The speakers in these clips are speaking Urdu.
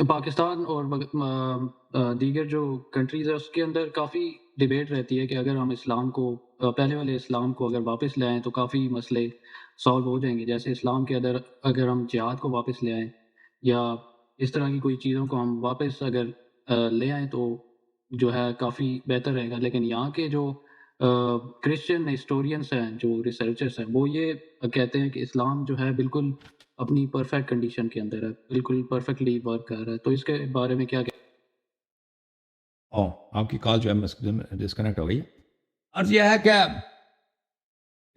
پاکستان اور دیگر جو کنٹریز ہے اس کے اندر کافی ڈیبیٹ رہتی ہے کہ اگر ہم اسلام کو پہلے والے اسلام کو اگر واپس لے آئیں تو کافی مسئلے سالو ہو جائیں گے، جیسے اسلام کے اندر اگر ہم جہاد کو واپس لے آئیں یا اس طرح کی کوئی چیزوں کو ہم واپس اگر لے آئیں تو جو ہے کافی بہتر رہے گا۔ لیکن یہاں کے جو کرسچن ہسٹورینس ہیں، جو ریسرچرس ہیں، وہ یہ کہتے ہیں کہ اسلام جو ہے بالکل اپنی پرفیکٹ کنڈیشن کے اندر ہے، بالکل پرفیکٹلی ورک کر رہا ہے۔ تو اس کے بارے میں کیا آپ کی کال جو ہے ڈسکنیکٹ ہو گئی ہے۔ عرض یہ ہے کہ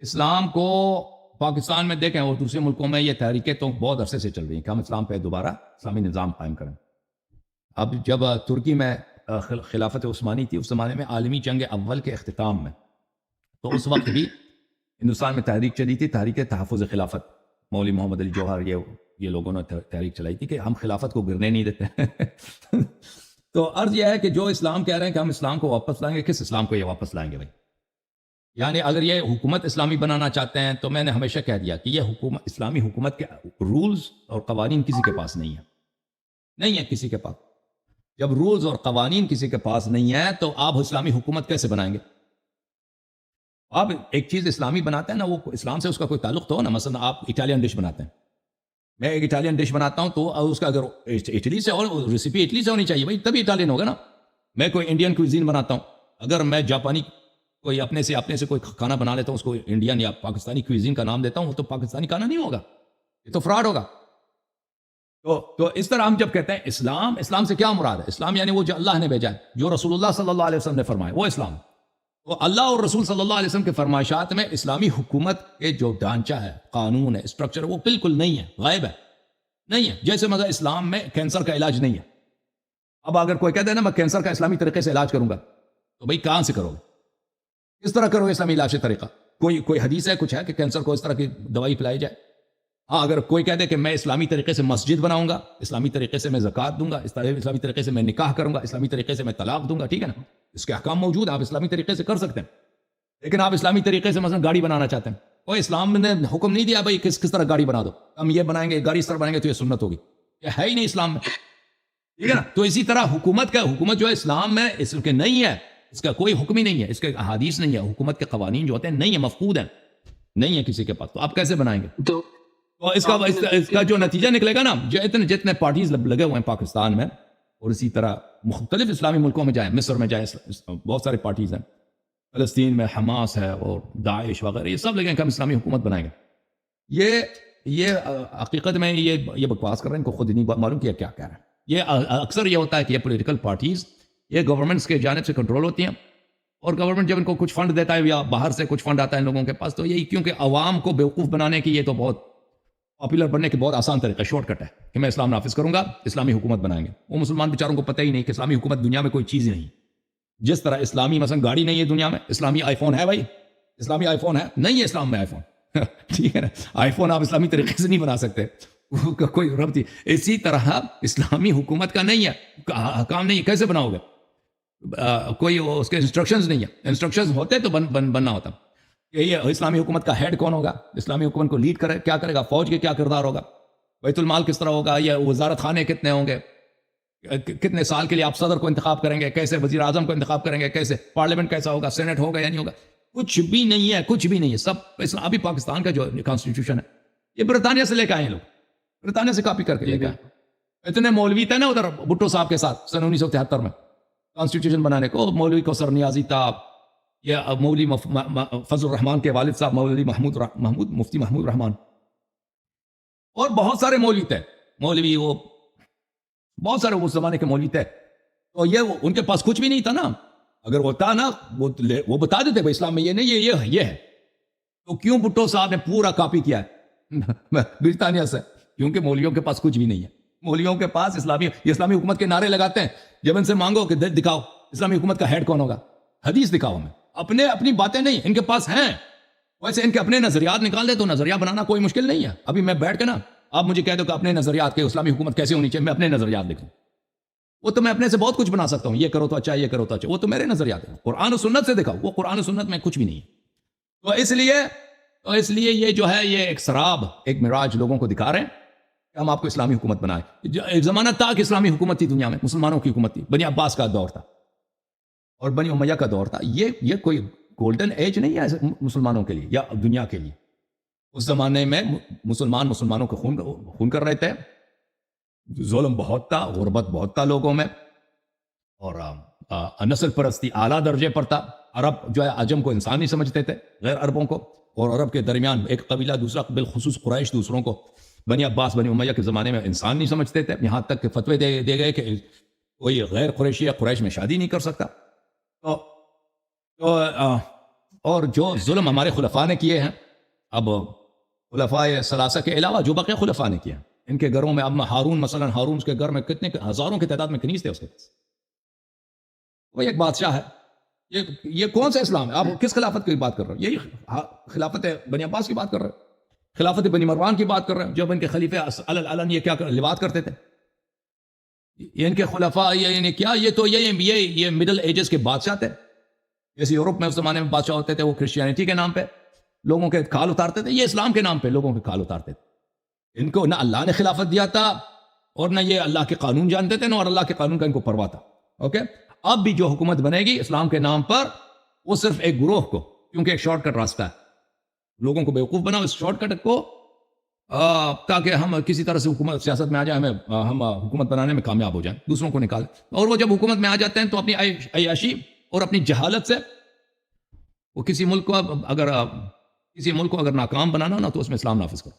اسلام کو پاکستان میں دیکھیں اور دوسرے ملکوں میں یہ تحریکیں تو بہت عرصے سے چل رہی ہیں کہ ہم اسلام پہ دوبارہ اسلامی نظام قائم کریں۔ اب جب ترکی میں خلافت عثمانی تھی، اس زمانے میں عالمی جنگ اول کے اختتام میں، تو اس وقت بھی ہندوستان میں تحریک چلی تھی، تحریک تحفظ خلافت۔ مولوی محمد علی جوہر یہ لوگوں نے تحریک چلائی تھی کہ ہم خلافت کو گرنے نہیں دیتے۔ تو عرض یہ ہے کہ جو اسلام کہہ رہے ہیں کہ ہم اسلام کو واپس لائیں گے، کس اسلام کو یہ واپس لائیں گے بھائی؟ یعنی اگر یہ حکومت اسلامی بنانا چاہتے ہیں تو میں نے ہمیشہ کہہ دیا کہ یہ اسلامی حکومت کے رولز اور قوانین کسی کے پاس نہیں ہے کسی کے پاس۔ جب رولز اور قوانین کسی کے پاس نہیں ہے تو آپ اسلامی حکومت کیسے بنائیں گے؟ آپ ایک چیز اسلامی بناتے ہیں نا، وہ اسلام سے اس کا کوئی تعلق تو ہو نا۔ مثلا آپ اٹالین ڈش بناتے ہیں، میں ایک اٹالین ڈش بناتا ہوں تو اس کا اگر اٹلی سے اور ریسیپی اٹلی سے ہونی چاہیے بھائی، تبھی اٹالین ہوگا نا۔ میں کوئی انڈین کوزین بناتا ہوں، اگر میں جاپانی کوئی اپنے سے کوئی کھانا بنا لیتا ہوں، اس کو انڈین یا پاکستانی کوزین کا نام دیتا ہوں، تو پاکستانی کھانا نہیں ہوگا، یہ تو فراڈ ہوگا۔ تو اس طرح ہم جب کہتے ہیں اسلام سے کیا مراد ہے؟ اسلام یعنی وہ جو اللہ نے بھیجا ہے، جو رسول اللہ صلی اللہ علیہ وسلم نے فرمایا، وہ اسلام۔ تو اللہ اور رسول صلی اللہ علیہ وسلم کے فرمائشات میں اسلامی حکومت کے جو ڈھانچہ ہے، قانون ہے، اسٹرکچر ہے، وہ بالکل نہیں ہے، غائب ہے، نہیں ہے۔ جیسے مگر اسلام میں کینسر کا علاج نہیں ہے۔ اب اگر کوئی کہتے ہیں نا میں کینسر کا اسلامی طریقے سے علاج کروں گا، تو بھائی کہاں سے کرو گے؟ کس طرح کرو گے اسلامی علاج سے طریقہ؟ کوئی حدیث ہے، کچھ ہے کہ کینسر کو اس طرح کی دوائی پلائی جائے؟ ہاں، اگر کوئی کہہ دے کہ میں اسلامی طریقے سے مسجد بناؤں گا، اسلامی طریقے سے میں زکوٰۃ دوں گا، اسلامی طریقے سے میں نکاح کروں گا، اسلامی طریقے سے میں طلاق دوں گا، ٹھیک ہے نا، اس کے احکام موجود، آپ اسلامی طریقے سے کر سکتے ہیں۔ لیکن آپ اسلامی طریقے سے مثلا گاڑی بنانا چاہتے ہیں، اور اسلام نے حکم نہیں دیا بھائی کس طرح گاڑی بنا دو، ہم یہ بنائیں گے، گاڑی اس طرح بنائیں گے تو یہ سنت ہوگی، یہ ہے ہی نہیں اسلام میں، ٹھیک ہے نا۔ تو اسی طرح حکومت جو ہے اسلام میں اس کے نہیں ہے، اس کا کوئی حکم ہی نہیں ہے، اس کے احادیث نہیں ہے، حکومت کے قوانین جو ہوتے ہیں نہیں ہے، مفقود ہیں، نہیں ہے کسی کے پاس، تو آپ کیسے بنائیں گے؟ تو اس کا جو نتیجہ نکلے گا نا، جو جتنے پارٹیز لگے ہوئے ہیں پاکستان میں، اور اسی طرح مختلف اسلامی ملکوں میں جائیں، مصر میں جائیں، بہت سارے پارٹیز ہیں، فلسطین میں حماس ہے اور داعش وغیرہ، یہ سب لگے ہیں کہ ہم اسلامی حکومت بنائیں گے۔ یہ حقیقت میں یہ بکواس کر رہے ہیں، ان کو خود نہیں معلوم کہ کیا کہہ رہے ہیں۔ یہ اکثر یہ ہوتا ہے کہ یہ پولیٹیکل پارٹیز یہ گورنمنٹس کے جانب سے کنٹرول ہوتی ہیں، اور گورنمنٹ جب ان کو کچھ فنڈ دیتا ہے یا باہر سے کچھ فنڈ آتا ہے ان لوگوں کے پاس، تو یہی کیونکہ عوام کو بیوقوف بنانے کی، یہ تو بہت پاپولر بننے کے بہت آسان طریقہ، شارٹ کٹ ہے کہ میں اسلام نافذ کروں گا، اسلامی حکومت بنائیں گے۔ وہ مسلمان بیچاروں کو پتہ ہی نہیں کہ اسلامی حکومت دنیا میں کوئی چیز ہی نہیں۔ جس طرح اسلامی مثلا گاڑی نہیں ہے دنیا میں، اسلامی آئی فون ہے بھائی، اسلامی آئی فون ہے نہیں ہے اسلام میں آئی فون، ٹھیک ہے نا، آئی فون آپ اسلامی طریقے سے نہیں بنا سکتے، کوئی ربط نہیں۔ اسی طرح اسلامی حکومت کا نہیں ہے، حکام نہیں ہے، کیسے بناؤ گے؟ کوئی اس کے انسٹرکشنز نہیں ہے، انسٹرکشنز ہوتے تو بننا ہوتا کہ یہ اسلامی حکومت کا ہیڈ کون ہوگا، اسلامی حکومت کو لیڈ کیا کرے گا، فوج کے کیا کردار ہوگا، بیت المال کس طرح ہوگا، یا وزارت خانے کتنے ہوں گے، کتنے سال کے لیے آپ صدر کو انتخاب کریں گے، کیسے وزیر اعظم کو انتخاب کریں گے، کیسے پارلیمنٹ کیسا ہوگا، سینٹ ہوگا یا نہیں ہوگا، کچھ بھی نہیں ہے، کچھ بھی نہیں ہے۔ سب ابھی پاکستان کا جو کانسٹیٹیوشن ہے یہ برطانیہ سے لے کے آئے ہیں لوگ، برطانیہ سے کاپی کر کے لے کے آئے۔ اتنے مولوی تھے نا ادھر بھٹو صاحب کے ساتھ سن 1973 میں کانسٹیٹیوشن بنانے کو، مولوی کوثر نیازی تھا، یا مولوی فضل الرحمان کے والد صاحب مولوی مفتی محمود رحمان، اور بہت سارے مولوی تھے، مولوی وہ بہت سارے اس زمانے کے مولوی تھے۔ تو یہ ان کے پاس کچھ بھی نہیں تھا نا، اگر وہ تھا نا وہ بتا دیتے بھائی اسلام میں یہ نہیں، یہ ہے۔ تو کیوں بھٹو صاحب نے پورا کاپی کیا ہے برطانیہ سے؟ کیونکہ مولویوں کے پاس کچھ بھی نہیں ہے، مولویوں کے پاس اسلامی حکومت کے نعرے لگاتے ہیں، جب ان سے مانگو کہ دکھاؤ اسلامی حکومت کا ہیڈ کون ہوگا، حدیث دکھاؤ ہمیں، اپنی باتیں نہیں، ان کے پاس ہیں، ویسے ان کے اپنے نظریات نکال دے تو نظریہ بنانا کوئی مشکل نہیں ہے۔ ابھی میں بیٹھ کے نا آپ مجھے کہہ دو کہ اپنے نظریات کے اسلامی حکومت کیسے ہونی چاہیے، میں اپنے نظریات لکھوں، وہ تو میں اپنے سے بہت کچھ بنا سکتا ہوں، یہ کرو تو اچھا، یہ کرو تو اچھا، وہ تو میرے نظریات ہیں، قرآن و سنت سے دکھاؤ، وہ قرآن و سنت میں کچھ بھی نہیں ہے۔ تو اس لیے یہ جو ہے یہ ایک سراب، ایک مراج لوگوں کو دکھا رہے ہیں کہ ہم آپ کو اسلامی حکومت بنائیں. ایک زمانہ تھا کہ اسلامی حکومت تھی دنیا میں, مسلمانوں کی حکومت تھی, بنی عباس کا دور تھا اور بنی امیہ کا دور تھا. یہ کوئی گولڈن ایج نہیں ہے مسلمانوں کے لیے یا دنیا کے لیے. اس زمانے میں مسلمانوں کو خون کر رہے تھے, ظلم بہت تھا, غربت بہت تھا لوگوں میں, اور نسل پرستی اعلیٰ درجے پر تھا. عرب جو ہے عجم کو انسان نہیں سمجھتے تھے, غیر عربوں کو, اور عرب کے درمیان ایک قبیلہ دوسرا, بالخصوص قریش دوسروں کو بنی عباس بنی امیہ کے زمانے میں انسان نہیں سمجھتے تھے. یہاں تک کہ فتوے دے گئے کہ کوئی غیر قریشی یا قریش میں شادی نہیں کر سکتا. اور جو ظلم ہمارے خلفاء نے کیے ہیں, اب خلفاء ثلاثہ کے علاوہ جو بقیہ خلفاء نے کیے ہیں, ان کے گھروں میں اب ہارون مثلا, ہارون کے گھر میں کتنے ہزاروں کی تعداد میں کنیز تھے اس کے پاس. وہ ایک بادشاہ ہے. یہ کون سا اسلام ہے؟ آپ کس خلافت کی بات کر رہے ہیں؟ یہی خلافت بنی عباس کی بات کر رہے ہیں, خلافت بنی مروان کی بات کر رہے ہیں, جب ان کے خلیفے علن یہ کیا لباس کرتے تھے. ان کے خلفاء یعنی کیا, یہ تو یہ مڈل ایجز کے بادشاہ تھے. جیسے یورپ میں اس زمانے میں بادشاہ ہوتے تھے, وہ کرسچینٹی کے نام پہ لوگوں کے کھال اتارتے تھے, یہ اسلام کے نام پہ لوگوں کے کھال اتارتے تھے. ان کو نہ اللہ نے خلافت دیا تھا اور نہ یہ اللہ کے قانون جانتے تھے, نہ اور اللہ کے قانون کا ان کو پرواہ تھا. اوکے, اب بھی جو حکومت بنے گی اسلام کے نام پر, وہ صرف ایک گروہ کو, کیونکہ ایک شارٹ کٹ راستہ ہے, لوگوں کو بیوقوف بناؤ اس شارٹ کٹ کو, تاکہ ہم کسی طرح سے حکومت سیاست میں آ جائیں, ہم حکومت بنانے میں کامیاب ہو جائیں, دوسروں کو نکالیں. اور وہ جب حکومت میں آ جاتے ہیں تو اپنی عیاشی اور اپنی جہالت سے وہ کسی ملک کو اگر ناکام بنانا نا, تو اس میں اسلام نافذ کرو.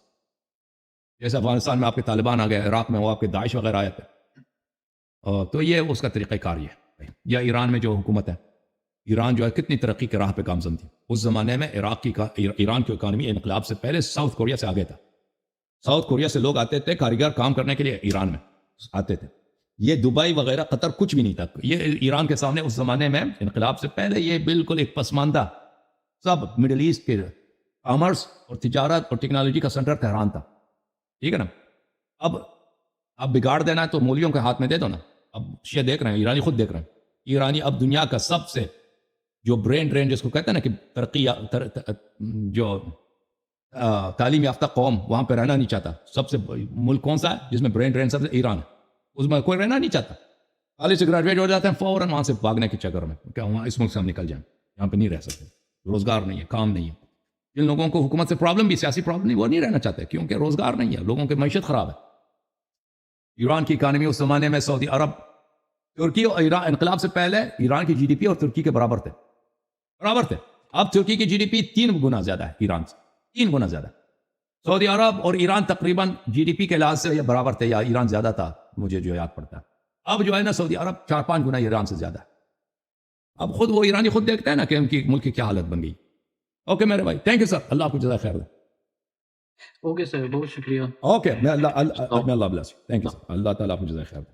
جیسے افغانستان میں آپ کے طالبان آ گئے, عراق میں وہ آپ کے داعش وغیرہ آئے تھے, تو یہ اس کا طریقہ کار یہ ہے. یا ایران میں جو حکومت ہے, ایران جو ہے کتنی ترقی کے راہ پہ گامزن تھی. اس زمانے میں ایران کی اکانومی انقلاب سے پہلے ساؤتھ کوریا سے آگے تھا. ساؤتھ کوریا سے لوگ آتے تھے کاریگر کام کرنے کے لیے, ایران میں آتے تھے. یہ دبئی وغیرہ قطر کچھ بھی نہیں تھا. یہ ایران کے سامنے اس زمانے میں انقلاب سے پہلے یہ بالکل ایک پسماندہ, سب مڈل ایسٹ کے کامرس اور تجارت اور ٹیکنالوجی کا سینٹر تہران تھا. ٹھیک ہے نا. اب بگاڑ دینا ہے تو مولویوں کے ہاتھ میں دے دو نا. اب شیعہ دیکھ رہے ہیں, ایرانی خود دیکھ رہے ہیں. ایرانی اب دنیا کا سب سے جو برین ڈرین جس کو کہتے ہیں نا کہ ترقی جو تعلیم یافتہ قوم, وہاں پہ رہنا نہیں چاہتا. سب سے ملک کون سا ہے جس میں برین ڈرین سب سے؟ ایران. اس میں کوئی رہنا نہیں چاہتا. کالج سے گریجویٹ ہو جاتے ہیں فوراً وہاں سے بھاگنے کے چکر میں, کیا وہاں اس ملک سے ہم نکل جائیں, یہاں پہ نہیں رہ سکتے, روزگار نہیں ہے, کام نہیں ہے. جن لوگوں کو حکومت سے پرابلم بھی, سیاسی پرابلم نہیں, وہ نہیں رہنا چاہتے کیونکہ روزگار نہیں ہے, لوگوں کی معیشت خراب ہے. ایران کی اکانومی اس زمانے میں سعودی عرب, ترکی اور ایران انقلاب سے پہلے ایران کی جی ڈی پی اور ترکی کے برابر تھے. اب ترکی کی جی ڈی پی 3 گنا زیادہ ہے ایران سے, 3 گنا زیادہ. سعودی عرب اور ایران تقریباً جی ڈی پی کے لحاظ سے برابر تھے, یا ایران زیادہ تھا, مجھے جو یاد پڑتا ہے. اب جو ہے نا سعودی عرب 4-5 گنا ایران سے زیادہ ہے. اب خود وہ ایرانی خود دیکھتے ہیں نا کہ ان کی ملک کی کیا حالت بن گئی. اوکے میرے بھائی, تھینک یو سر, اللہ آپ کو جزائے خیر دے. اوکے سر, بہت شکریہ. اوکے, میں اللہ بلیس. تھینک یو سر, اللہ تعالیٰ آپ کو جزائے خیر دے.